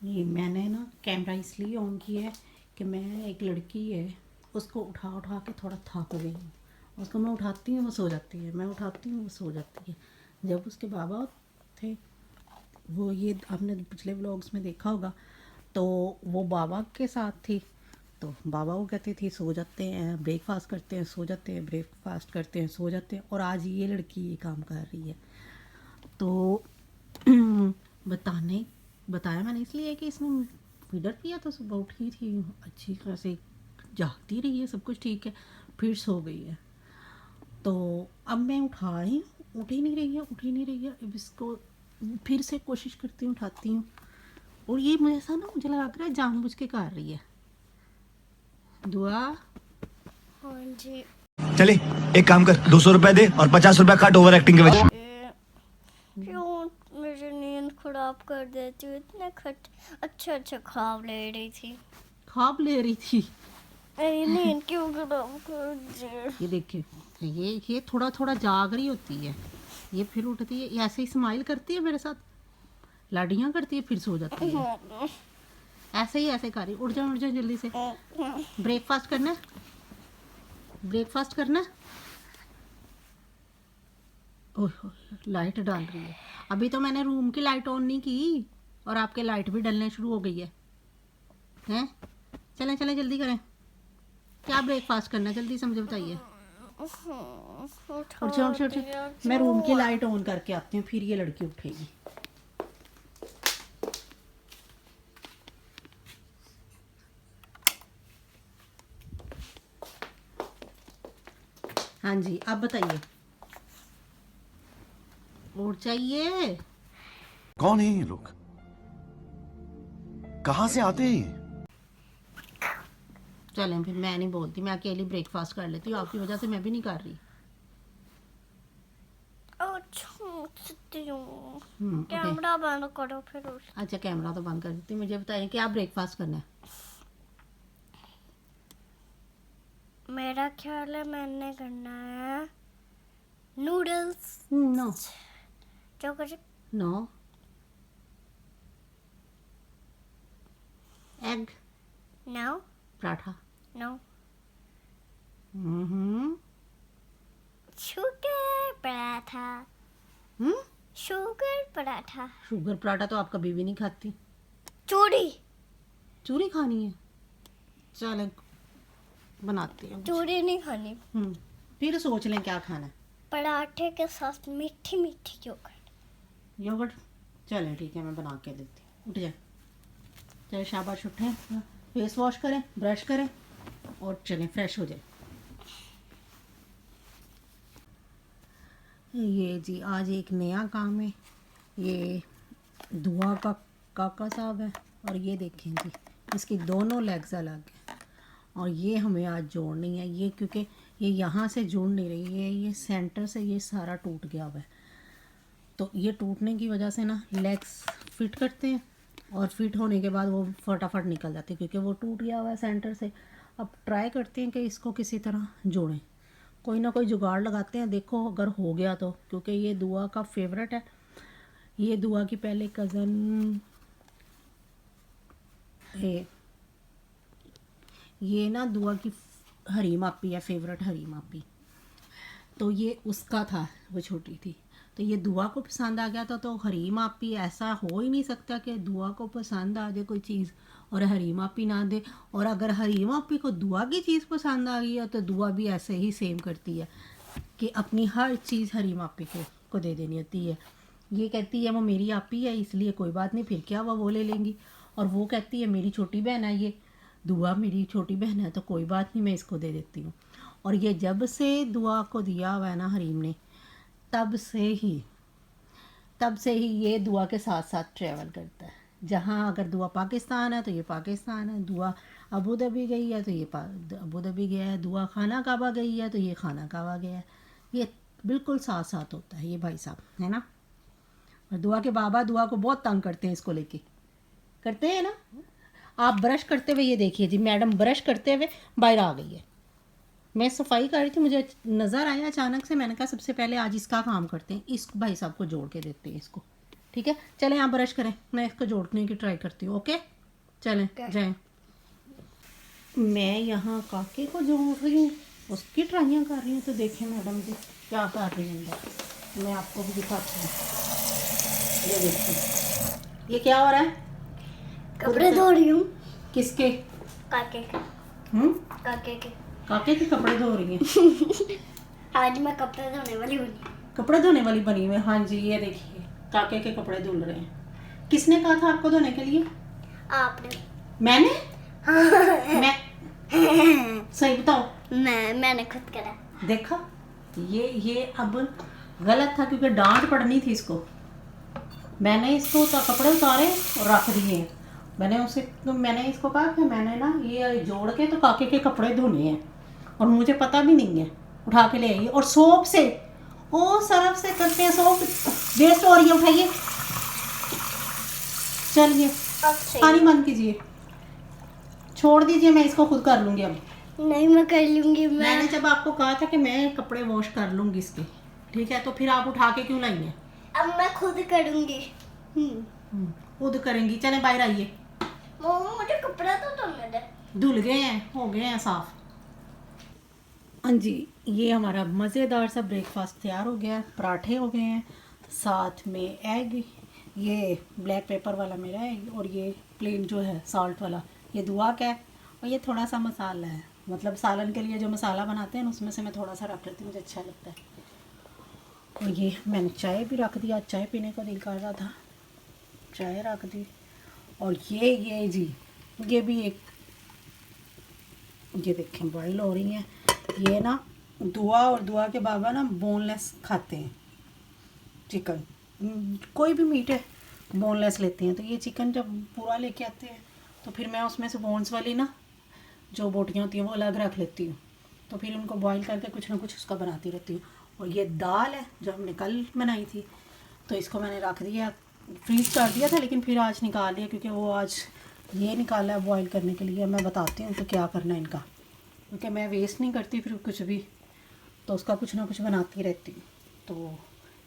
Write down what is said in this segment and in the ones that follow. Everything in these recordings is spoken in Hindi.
ये मैंने ना कैमरा इसलिए ऑन किया है कि मैं एक लड़की है उसको उठा उठा के थोड़ा थक गई हूँ। उसको मैं उठाती हूँ वो सो जाती है, मैं उठाती हूँ वो सो जाती है। जब उसके बाबा थे, वो ये आपने पिछले व्लॉग्स में देखा होगा, तो वो बाबा के साथ थी। तो बाबा को कहती थी सो जाते हैं, ब्रेकफास्ट करते हैं, सो जाते हैं, ब्रेकफास्ट करते हैं, सो जाते हैं। और आज ये लड़की ये काम कर रही है। तो बताने बताया मैंने इसलिए कि इसने फीडर पिया तो सुबह उठी थी अच्छी खासी, जागती रही है, सब कुछ ठीक है, फिर सो गई है। तो अब मैं उठा रही हूँ, उठ ही नहीं रही है, उठ ही नहीं रही है। अब इसको फिर से कोशिश करती हूँ, उठाती हूँ। और ये मुझे ऐसा ना, मुझे लग रहा है जानबूझ के कर रही है। दुआ हाँ जी। चले एक काम कर, 200 रुपए दे और 50 रुपए काट ओवर एक्टिंग के वजह। क्यों मेरी नींद खराब कर देती हूँ? इतने अच्छे अच्छे ख्वाब ले रही थी। ख्वाब ले रही थी। मेरी नींद क्यों खराब कर दी? ये देखिए, ये थोड़ा थोड़ा जाग रही होती है, ये फिर उठती है, ये ऐसे ही स्माइल करती है मेरे साथ, लाडियाँ करती है, फिर सो जाती है। ऐसे ही ऐसे कर रही, उठ जाओ जल्दी से। ब्रेकफास्ट करना है, ब्रेकफास्ट करना है। ओह, लाइट डाल रही है। अभी तो मैंने रूम की लाइट ऑन नहीं की और आपके लाइट भी डलने शुरू हो गई है। हैं, चलें चलें जल्दी करें, क्या ब्रेकफास्ट करना है, जल्दी से मुझे बताइए। उठ जाओ, मैं रूम की लाइट ऑन करके आती हूँ, फिर ये लड़की उठेगी। हाँ जी, अब बताइए। उठ जाइए। कौन है ये लोग? कहां से आते हैं ये? चलें फिर, मैं नहीं बोलती, मैं अकेली ब्रेकफास्ट कर लेती हूँ, आपकी वजह से मैं भी नहीं कर रही। ओके। कैमरा बंद करो फिर अच्छा, कैमरा तो बंद कर देती हूँ। मुझे बताइए क्या ब्रेकफास्ट करना है। मेरा ख्याल है मैंने करना है नूडल्स। नो जो कर no, egg no paratha. No hmm sugar paratha. Sugar paratha. Sugar paratha तो आप कभी भी नहीं खाती। चूरी। चूरी खानी है, चलें बनाती हूँ। चूरी नहीं खानी। फिर सोच लें क्या खाना है। पराठे के साथ मीठी मीठी योगर्ट। योगर्ट, चलें ठीक है, मैं बना के देती हूँ। उठ जाए, चले शाबाश, उठें, फेस वॉश करें, ब्रश करें और चलें फ्रेश हो जाए। ये जी आज एक नया काम है। ये दुआ का काका साहब है और ये देखें जी, इसकी दोनों लेग्स अलग हैं और ये हमें आज जोड़नी है। ये क्योंकि ये यहाँ से जुड़ नहीं रही है, ये सेंटर से ये सारा टूट गया हुआ है। तो ये टूटने की वजह से ना लेग्स फिट करते हैं और फिट होने के बाद वो फटाफट निकल जाते हैं क्योंकि वो टूट गया हुआ है सेंटर से। अब ट्राई करते हैं कि इसको किसी तरह जोड़ें, कोई ना कोई जुगाड़ लगाते हैं, देखो अगर हो गया तो, क्योंकि ये दुआ का फेवरेट है। ये दुआ की पहले कज़न है, ये ना दुआ की हरी मापी है, फेवरेट हरी मापी। तो ये उसका था, वो छोटी थी, तो ये दुआ को पसंद आ गया था। तो हरी मापी, ऐसा हो ही नहीं सकता कि दुआ को पसंद आ जाए कोई चीज़ और हरी मापी ना दे। और अगर हरी मापी को दुआ की चीज़ पसंद आ गई है तो दुआ भी ऐसे ही सेम करती है कि अपनी हर चीज़ हरी मापी को दे देनी होती है। ये कहती है वो मेरी आपी है इसलिए कोई बात नहीं, फिर क्या वो ले लेंगी। और वो कहती है मेरी छोटी बहन है, ये दुआ मेरी छोटी बहन है तो कोई बात नहीं, मैं इसको दे देती हूँ। और ये जब से दुआ को दिया हुआ है ना हरीम ने, तब से ही ये दुआ के साथ साथ ट्रैवल करता है। जहाँ अगर दुआ पाकिस्तान है तो ये पाकिस्तान है, दुआ अबू धाबी गई है तो ये अबू धाबी गया है, दुआ खाना काबा गई है तो ये खाना काबा गया है। ये बिल्कुल साथ साथ होता है ये भाई साहब, है ना। और दुआ के बाबा दुआ को बहुत तंग करते हैं, इसको लेके करते हैं ना। आप ब्रश करते हुए ये देखिए जी, मैडम ब्रश करते हुए बाहर आ गई है। मैं सफाई कर रही थी, मुझे नज़र आया अचानक से, मैंने कहा सबसे पहले आज इसका काम करते हैं, इस भाई साहब को जोड़ के देते हैं इसको, ठीक है, चलें आप ब्रश करें, मैं इसको जोड़ने की ट्राई करती हूँ। ओके चलें जाएं। मैं यहाँ काके को जोड़ रही हूँ, उसकी ट्राइयाँ कर रही हूँ। तो देखें मैडम जी क्या कर रही हैं अंदर, मैं आपको भी दिखाती हूँ। ये देखिए ये क्या हो रहा है। कपड़े धो रही हूँ। किसके? काके के। काके के। काके के कपड़े धो रही हैं। आज मैं कपड़े धोने वाली बनी। कपड़े धोने वाली बनी हुई है। हाँ जी ये देखिए काके के कपड़े धुल रहे हैं। किसने कहा था आपको धोने के लिए? आपने। मैंने? मैं सही बताओ। मैंने खुद करा। देखा ये अब गलत था क्योंकि डांट पड़नी थी इसको। मैंने इसको कपड़े उतारे और रख दिए। मैंने इसको कहा कि मैंने ना ये जोड़ के तो काके के कपड़े धोने हैं और मुझे पता भी नहीं है। उठा के ले आइए और सोप से ओ सरफ से करते हैं। सोप वेस्ट हो रही है, उठाइए। चलिए पानी बंद कीजिए, छोड़ दीजिए, मैं इसको खुद कर लूँगी। अब नहीं मैं कर लूँगी। मैंने जब आपको कहा था कि मैं कपड़े वॉश कर लूँगी इसके, ठीक है, तो फिर आप उठा के क्यों लाई हैं? अब मैं खुद करूँगी। खुद करेंगी। चलें बाहर आइए। मम्मा मुझे कपड़ा तो धोने दे। धुल गए हैं, हो गए हैं साफ। हाँ जी ये हमारा मज़ेदार सा ब्रेकफास्ट तैयार हो गया। पराठे हो गए हैं, साथ में एग, ये ब्लैक पेपर वाला मेरा है और ये प्लेन जो है साल्ट वाला ये दुआ का है और ये थोड़ा सा मसाला है, मतलब सालन के लिए जो मसाला बनाते हैं उसमें से मैं थोड़ा सा रख लेती हूँ, मुझे अच्छा लगता है। और ये मैंने चाय भी रख दिया, चाय पीने का दिल कर रहा था, चाय रख दी। और ये जी ये भी एक, ये देखें बॉयल हो रही हैं। ये ना दुआ और दुआ के बाबा ना बोनलेस खाते हैं चिकन, कोई भी मीट है बोनलेस लेते हैं। तो ये चिकन जब पूरा लेके आते हैं तो फिर मैं उसमें से बोन्स वाली ना जो बोटियाँ होती हैं वो अलग रख लेती हूँ, तो फिर उनको बॉईल करके कुछ ना कुछ उसका बनाती रहती हूँ। और ये दाल है जो हमने कल बनाई थी, तो इसको मैंने रख दिया, फ्रीज कर दिया था लेकिन फिर आज निकाल लिया क्योंकि वो आज ये निकाला है बॉईल करने के लिए। मैं बताती हूँ तो क्या करना है इनका, क्योंकि मैं वेस्ट नहीं करती फिर कुछ भी, तो उसका कुछ ना कुछ बनाती रहती हूँ। तो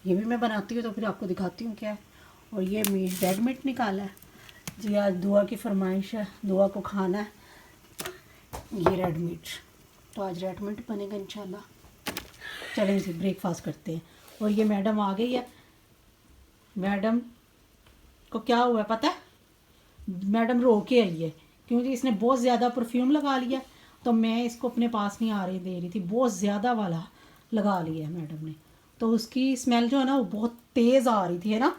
ये भी मैं बनाती हूँ तो फिर आपको दिखाती हूँ क्या है। और ये मीट रेड मीट निकाला है जी, आज दुआ की फरमाइश है, दुआ को खाना है ये रेड मीट, तो आज रेड मीट बनेगा इंशाल्लाह। चलें जी ब्रेकफास्ट करते हैं। और ये मैडम आ गई है, मैडम को क्या हुआ है पता है, मैडम रो के आई है क्योंकि इसने बहुत ज़्यादा परफ्यूम लगा लिया, तो मैं इसको अपने पास नहीं आ रही दे रही थी, बहुत ज़्यादा वाला लगा लिया है मैडम ने, तो उसकी स्मेल जो है ना वो बहुत तेज़ आ रही थी, है ना,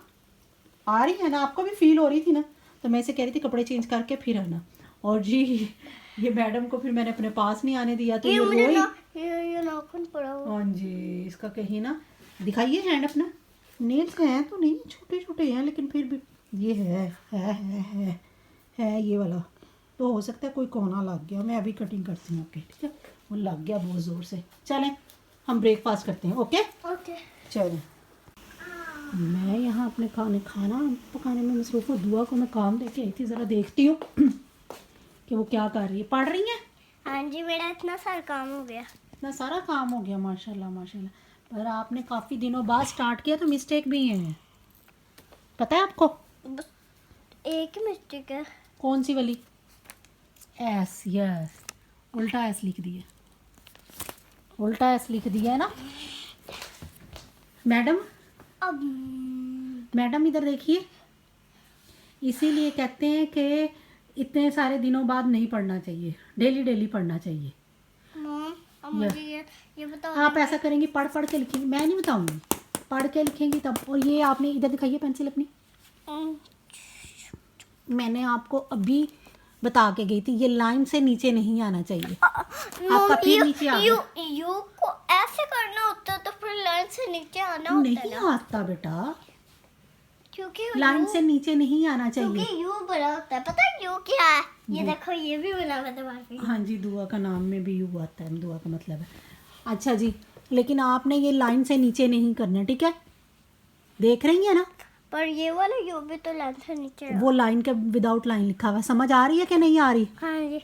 आ रही है ना, आपको भी फील हो रही थी ना, तो मैं इसे कह रही थी कपड़े चेंज करके फिर आना। और जी ये मैडम को फिर मैंने अपने पास नहीं आने दिया, तो ये रोई। ये नाखून पड़ा हुआ। हाँ जी इसका कहीं ना, दिखाइए हैंड अपना, नेल्स हैं तो नहीं, छोटे छोटे हैं लेकिन फिर भी ये है ये वाला, तो हो सकता है कोई कोना लग गया, मैं अभी कटिंग करती हूँ। ओके ठीक है, वो लग गया बहुत ज़ोर से। चलें हम ब्रेकफास्ट करते हैं। ओके ओके चलें। मैं यहाँ अपने खाना पकाने में मसरूफ़ हूँ, दुआ को मैं काम देके आई थी, ज़रा देखती हूँ कि वो क्या कर रही है। पढ़ रही हैं? हाँ जी मेरा इतना सारा काम हो गया। इतना सारा काम हो गया माशाल्लाह माशाल्लाह, पर आपने काफ़ी दिनों बाद स्टार्ट किया तो मिस्टेक भी हैं, पता है आपको? बस एक ही मिस्टेक है। कौन सी वाली? एस, यस, उल्टा एस लिख दिया, उल्टा एस लिख दिया है ना मैडम। अब मैडम इधर देखिए, इसीलिए कहते हैं कि इतने सारे दिनों बाद नहीं पढ़ना चाहिए, डेली डेली पढ़ना चाहिए। मॉम अब मुझे ये बताओ। आप ऐसा करेंगी पढ़ पढ़ के लिखेंगी, मैं नहीं बताऊंगी, पढ़ के लिखेंगी तब। और ये आपने इधर दिखाइए पेंसिल अपनी, मैंने आपको अभी बता के गई थी, ये लाइन से नीचे नहीं आना चाहिए। आपका फिर नीचे आ गया। यू को ऐसे करना होता है तो फिर लाइन से नीचे आना होता है नहीं ना? आता बेटा, क्योंकि लाइन से नीचे नहीं आना चाहिए। क्योंकि यू बड़ा होता है, पता है यू क्या है? ये देखो ये भी बना हुआ है तुम्हारे पे। हाँ जी दुआ का नाम में भी यू आता है, दुआ का मतलब है। अच्छा जी, लेकिन आपने ये लाइन से नीचे नहीं करना, ठीक है, देख रही है ना? पर ये वाला यू भी तो लाइन से नीचे है। वो लाइन के विदाउट लाइन लिखा हुआ है, समझ आ रही है कि नहीं आ रही? हाँ जी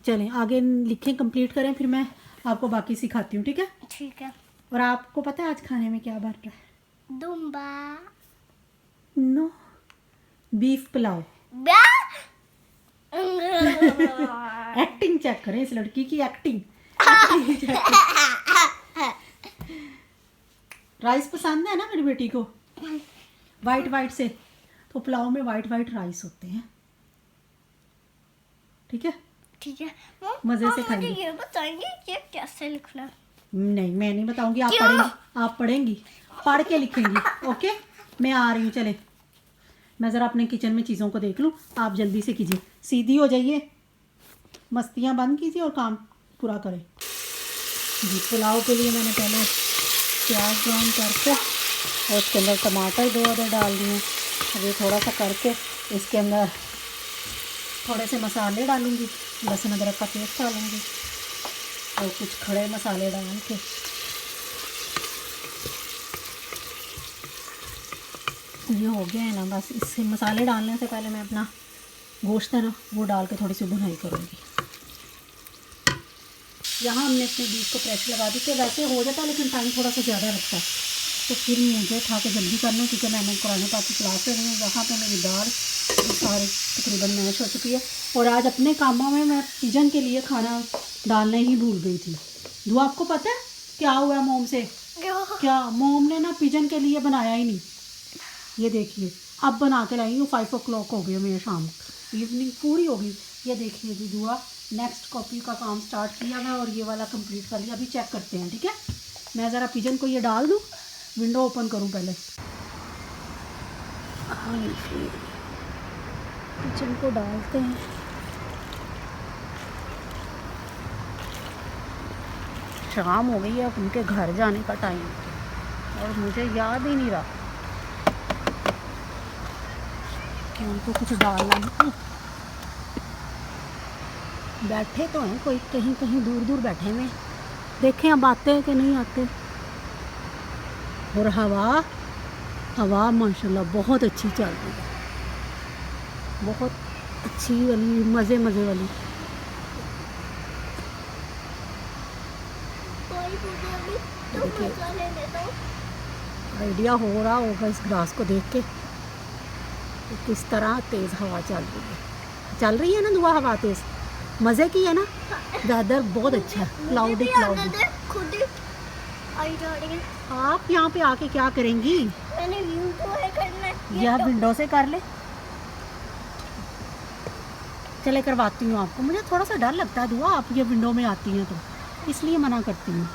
चलें आगे लिखें, कंप्लीट करें, फिर मैं आपको बाकी सिखाती हूँ, ठीक है? ठीक है। और आपको पता है आज खाने में क्या बन रहा है? दुम्बा। No, beef pulao. Acting check करें इस लड़की की एक्टिंग। राइस पसंद है ना मेरी बेटी को, वाइट वाइट से, तो पुलाव में वाइट वाइट राइस होते हैं। ठीक है, ठीक है। मजे से मुझे खाएंगे। ये बताएंगे कि कैसे लिखना है? नहीं, मैं नहीं बताऊंगी, आप क्यों? पढ़ेंगी, आप पढ़ेंगी, पढ़ के लिखेंगी। ओके, मैं आ रही हूँ, चले। मैं ज़रा अपने किचन में चीज़ों को देख लूँ, आप जल्दी से कीजिए, सीधी हो जाइए, मस्तियाँ बंद कीजिए और काम पूरा करें। जी, पुलाव के लिए मैंने पहले प्याज ब्राउन करके और उसके अंदर टमाटर 2 अदर डाल दिए। अभी थोड़ा सा करके इसके अंदर थोड़े से मसाले डालूँगी, लहसुन अदरक का पेस्ट डालूँगी और कुछ खड़े मसाले डाल के ये हो गया है ना। बस इससे मसाले डालने से पहले मैं अपना गोश्त है ना वो डाल के थोड़ी सी भुनाई करूँगी। यहाँ हमने अपने बीफ को प्रेशर लगा दी कि वैसे हो जाता है लेकिन टाइम थोड़ा सा ज़्यादा लगता है, तो फिर मुझे उठा के जल्दी करना है क्योंकि मैंने कुरान पाक की क्लास ले रही हूँ। वहाँ पे मेरी दाल सारी तकरीबन मैश हो चुकी है और आज अपने कामों में मैं पिजन के लिए खाना डालना ही भूल गई थी। दुआ, आपको पता है क्या हुआ मोम से? क्या मोम ने ना पिजन के लिए बनाया ही नहीं। ये देखिए, अब बना के लाई हूँ, 5 o'clock हो गई मेरे शाम, इवनिंग पूरी हो गई। ये देखिए जी, दुआ नेक्स्ट कॉपी का काम स्टार्ट किया है और ये वाला कंप्लीट कर लिया। अभी चेक करते हैं, ठीक है। मैं ज़रा पिजन को ये डाल दूँ, विंडो ओपन करूँ पहले। पिजन को डालते हैं। शाम हो गई है, अब उनके घर जाने का टाइम और मुझे याद ही नहीं रहा कि उनको कुछ डालना है। बैठे तो हैं, कोई कहीं कहीं दूर दूर बैठे हुए, देखें अब आते हैं कि नहीं आते। और हवा माशाल्लाह बहुत अच्छी चल रही है, बहुत अच्छी वाली, मज़े वाली। देखिए, आइडिया हो रहा होगा इस ग्रास को देख के कि किस तरह तेज़ हवा चल रही है ना दुआ, हवा तेज़ मज़े की है ना। वेदर बहुत अच्छा है, क्लाउडी। खुद ही आई जा रही है। आप यहाँ पे आके क्या करेंगी? मैंने व्यू तो है करना है। यह विंडो से कर ले, चले करवाती हूँ आपको। मुझे थोड़ा सा डर लगता है दुआ, आप ये विंडो में आती हैं तो इसलिए मना करती हूँ।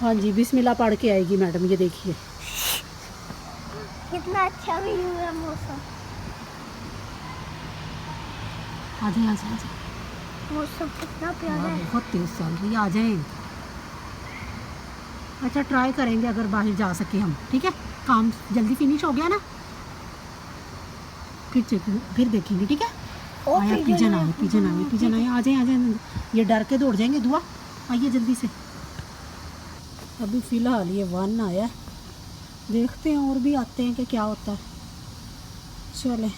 हाँ जी, बिस्मिल्लाह पढ़ के आएगी मैडम। ये देखिए कितना अच्छा व्यू है, मौसम आ जाए। मौसम कितना प्यारा है। बहुत तेज़ चल रही है, आ जाए। अच्छा, ट्राई करेंगे अगर बाहर जा सके हम, ठीक है। काम जल्दी फिनिश हो गया ना, फिर देखेंगे, ठीक है। आया पिजन आए, आ जाए। ये डर के दौड़ जाएंगे दुआ, आइए जल्दी से। अभी फ़िलहाल ये 1 आया, देखते हैं और भी आते हैं कि क्या होता है। चले,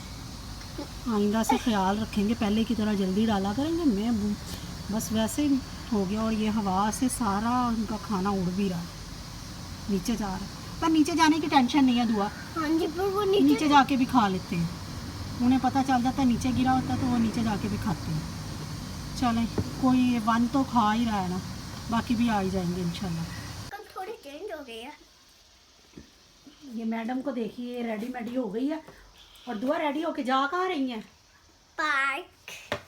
आइंदा से ख्याल रखेंगे, पहले की तरह जल्दी डाला करेंगे। मैं बस वैसे ही हो गया और ये हवा से सारा उनका खाना उड़ भी रहा है, नीचे जा रहा है। पर नीचे जाने की टेंशन नहीं है दुआ, हाँ जी, पर वो नीचे जाके भी खा लेते हैं। उन्हें पता चल जाता है नीचे गिरा होता है तो वो नीचे जाके भी खाते हैं। चलें, कोई 1 तो खा ही रहा है ना, बाकी भी आ ही जाएंगे इंशाल्लाह। कल थोड़ी चेंज हो गई है। ये मैडम को देखिए, रेडी हो गई है और दुआ रेडी होके जा कहाँ रही हैं? पार्क।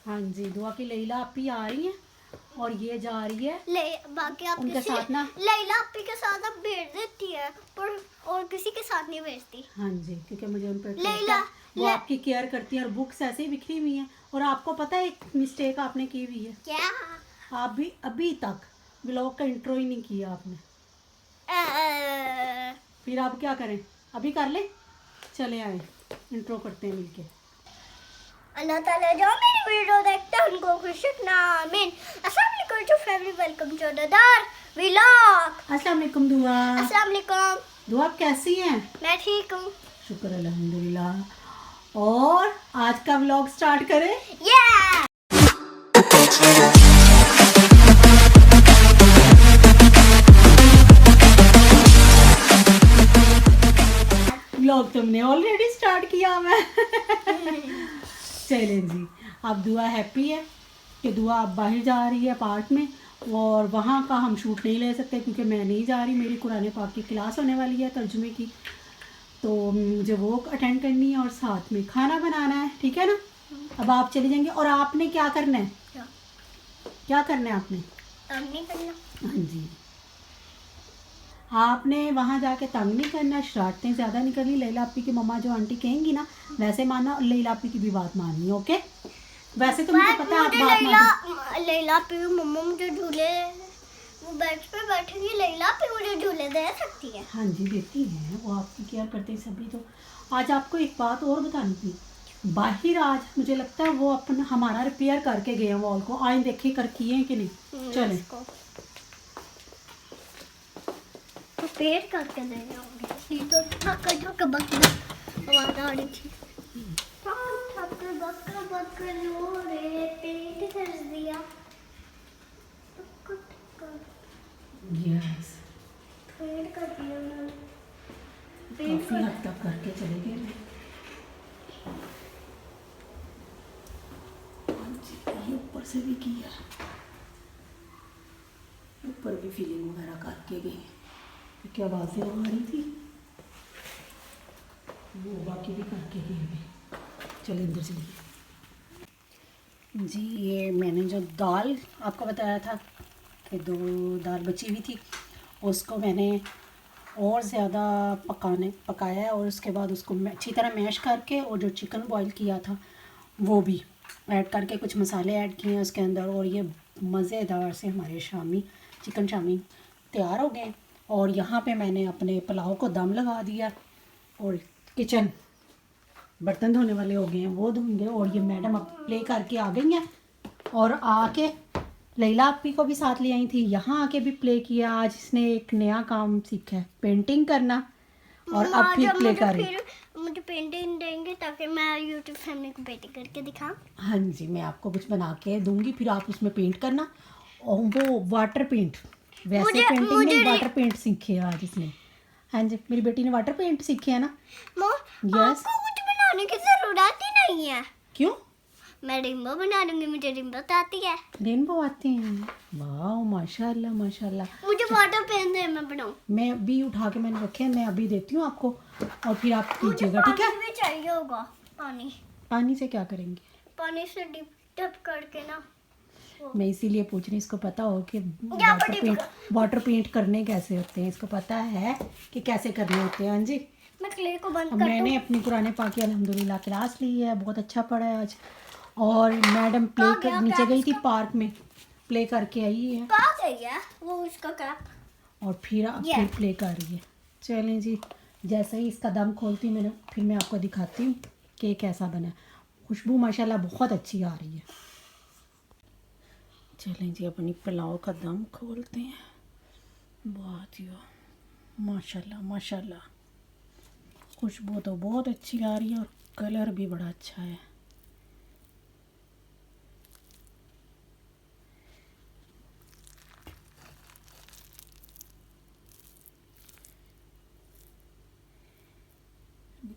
हाँ जी, दुआ की लैला आपी आ रही हैं और ये जा रही है बाकी आप उनके साथ ना। लैला आपी के साथ आप भेज देती है पर और किसी के साथ नहीं भेजती। हाँ जी, क्योंकि मुझे उन पर लैला वो आपकी केयर करती है और बुक्स ऐसे ही बिखरी हुई हैं। और आपको पता है एक मिस्टेक आपने की हुई है, क्या? आप भी अभी तक ब्लॉग का इंट्रो ही नहीं किया आपने। फिर आप क्या करें, अभी कर ले। चले आए, इंट्रो करते हैं मिलके। अल्लाह ताला जो मेरी वीडियो देखते हैं उनको खुश रखना, आमीन। अस्सलाम वालेकुम to family, welcome to another vlog. अस्सलाम वालेकुम दुआ। अस्सलाम वालेकुम। दुआ आप कैसी हैं? मैं ठीक हूँ। शुक्र अल्हम्दुलिल्लाह। और आज का व्लॉग स्टार्ट करें। Yeah! व्लॉग तुमने ऑलरेडी स्टार्ट किया मैं चलें जी। अब दुआ हैप्पी है कि दुआ अब बाहर जा रही है पार्क में, और वहाँ का हम शूट नहीं ले सकते क्योंकि मैं नहीं जा रही, मेरी कुरान पाक की क्लास होने वाली है तर्जुमे की, तो मुझे वो अटेंड करनी है और साथ में खाना बनाना है, ठीक है ना। अब आप चले जाएंगे और आपने क्या करना है, क्या करना है आपने, तंग नहीं करना। हाँ जी, आपने वहाँ जाके तंग नहीं करना, शरारतें ज़्यादा नहीं करनी। लैला आपी की मम्मा जो आंटी कहेंगी ना वैसे मानना, और लैला आपी की भी बात माननी, ओके। वैसे तो मुझे पता है आप बात मान लैला पे मम्मा मुझे झूले, वो बेड पे बैठेगी, लैला पे मुझे झूले दे सकती है। हाँ जी देती हैं, वो आपकी केयर करते हैं सभी। तो आज आपको एक बात और बतानी थी, बाहर आज मुझे लगता है वो अपन हमारा रिपेयर करके गए हैं वॉल को, आए देखिए कर किए हैं कि नहीं। चलें रिपेयर करके दे जाऊंगी। तो ठक ठक बक आवाज आ रही थी, ठक बक लो रे पेट कर दिया। यस, पेट कर दिया उन्होंने। काफ़ी हद तक करके चले गए। हाँ जी, ये ऊपर से भी किया, ऊपर भी फीलिंग वगैरह करके गए क्योंकि आवाज़ें आ रही थी, वो बाकी भी करके गए हुए। चलिए अंदर चलिए जी। ये मैंने जो दाल आपको बताया था कि 2 दाल बची हुई थी, उसको मैंने और ज़्यादा पकाया है, और उसके बाद उसको अच्छी तरह मैश करके, और जो चिकन बॉईल किया था वो भी ऐड करके, कुछ मसाले ऐड किए हैं उसके अंदर, और ये मज़ेदार से हमारे शामी चिकन शामी तैयार हो गए। और यहाँ पे मैंने अपने पुलाव को दम लगा दिया, और किचन बर्तन धोने वाले हो गए हैं, वो धोएंगे। और ये मैडम अब प्ले करके आ गई हैं, और आके लैला आपी को भी साथ ले आई थी, यहाँ आके भी प्ले किया। आज इसने एक नया काम सीखा है, पेंटिंग करना, और अब फिर प्ले कर रही है। मुझे पेंटिंग देंगे ताकि मैं यूट्यूब फैमिली को पेंटिंग करके दिखाऊं। हाँ जी, मैं आपको कुछ बना के दूंगी, फिर आप उसमें पेंट करना, और वो वाटर पेंट, वैसे पेंटिंग में वाटर पेंट सीखे है आज इसने। हाँ जी, मेरी बेटी ने वाटर पेंट सीखे है ना। यस, आपको कुछ बनाने की जरूरत ही नहीं है। क्यों? मैं रेनबो बना दूंगी, मुझे रेनबो तो आती है। रेनबो आते हैं, वाह माशाल्लाह माशाल्लाह। मुझे वाटर पेन दे, मैं बनाऊं। मैं अभी उठा के मैंने रखे हैं, मैं अभी देती हूँ आपको, और फिर आप कीजिएगा, ठीक है। पानी भी चाहिए होगा। पानी, पानी से क्या करेंगे? पानी से डिप डिप करके ना, मैं इसीलिए पूछ रही, इसको पता हो कि यहाँ पर वाटर पेंट करने कैसे होते हैं, इसको पता है कि कैसे करने होते हैं। हाँ जी, मैं क्ले को बंद अब कर मैंने अपनी कुरान पाक की अल्हम्दुलिल्लाह क्लास ली है, बहुत अच्छा पढ़ा है आज। और मैडम प्ले कर नीचे गई थी पार्क में, प्ले करके आई है, कहाँ गई है वो उसका कैप, और फिर फिर प्ले कर रही है। चलें जी, जैसे ही इसका दम खोलती मैंने, फिर मैं आपको दिखाती हूँ कि कैसा बना। खुशबू माशाल्लाह बहुत अच्छी आ रही है। चलें जी, अपनी पुलाव का दम खोलते हैं। बहुत ही माशाल्लाह माशाल्लाह, खुशबू तो बहुत अच्छी आ रही है, और कलर भी बड़ा अच्छा है।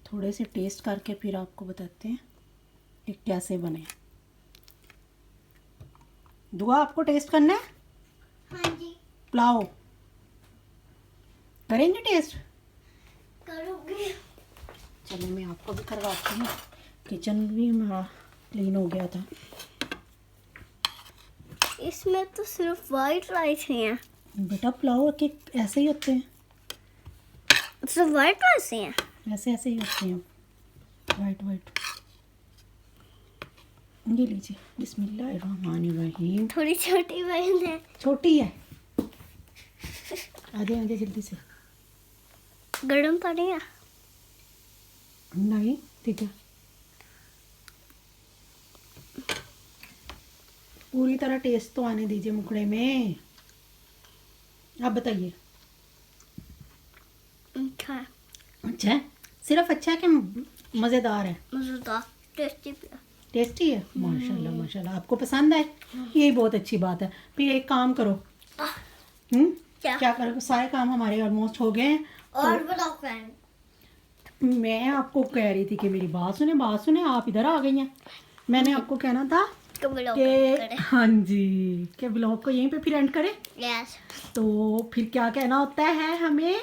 थोड़े से टेस्ट करके फिर आपको बताते हैं कि कैसे बने। दुआ आपको टेस्ट करना है? हाँ जी पुलाव करेंगे टेस्ट? करूँगी। चलो मैं आपको भी करवाती हूँ, किचन भी हमारा क्लीन हो गया था। इसमें तो सिर्फ वाइट राइस ही है। बेटा पुलाव के ऐसे ही होते हैं, सिर्फ वाइट राइस ही है। ऐसे ऐसे ही होते हैं, वाइट वाइट। ये लीजिए, बिस्मिल्लाहिर्रहमानिर्रहीम। थोड़ी छोटी बहन है। छोटी है, आधे आधे जल्दी से। गरम पानी है? नहीं, ठीक है। पूरी तरह टेस्ट तो आने दीजिए मुखड़े में। आप बताइए। अच्छा है। अच्छा है, सिर्फ अच्छा है कि मज़ेदार है? मज़ेदार, टेस्टी भी है। टेस्टी है, माशाल्लाह माशाल्लाह। आपको पसंद आए, यही बहुत अच्छी बात है। फिर एक काम करो, क्या क्या करो, सारे काम हमारे ऑलमोस्ट हो गए हैं। और बताओ फ्रेंड, मैं आपको कह रही थी कि मेरी बात सुने, आप इधर आ गई हैं। मैंने आपको कहना था कब कि हाँ जी, कि ब्लॉग को यहीं पे फिर एंड करें। यस, तो फिर क्या कहना होता है हमें?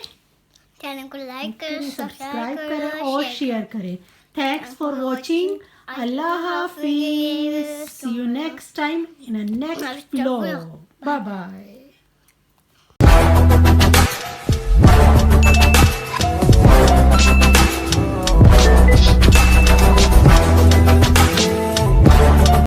चैनल को लाइक करें, सब्सक्राइब करें और शेयर करें। Thanks for watching. अल्लाह हाफिज। See you next time in a next blog. Bye bye.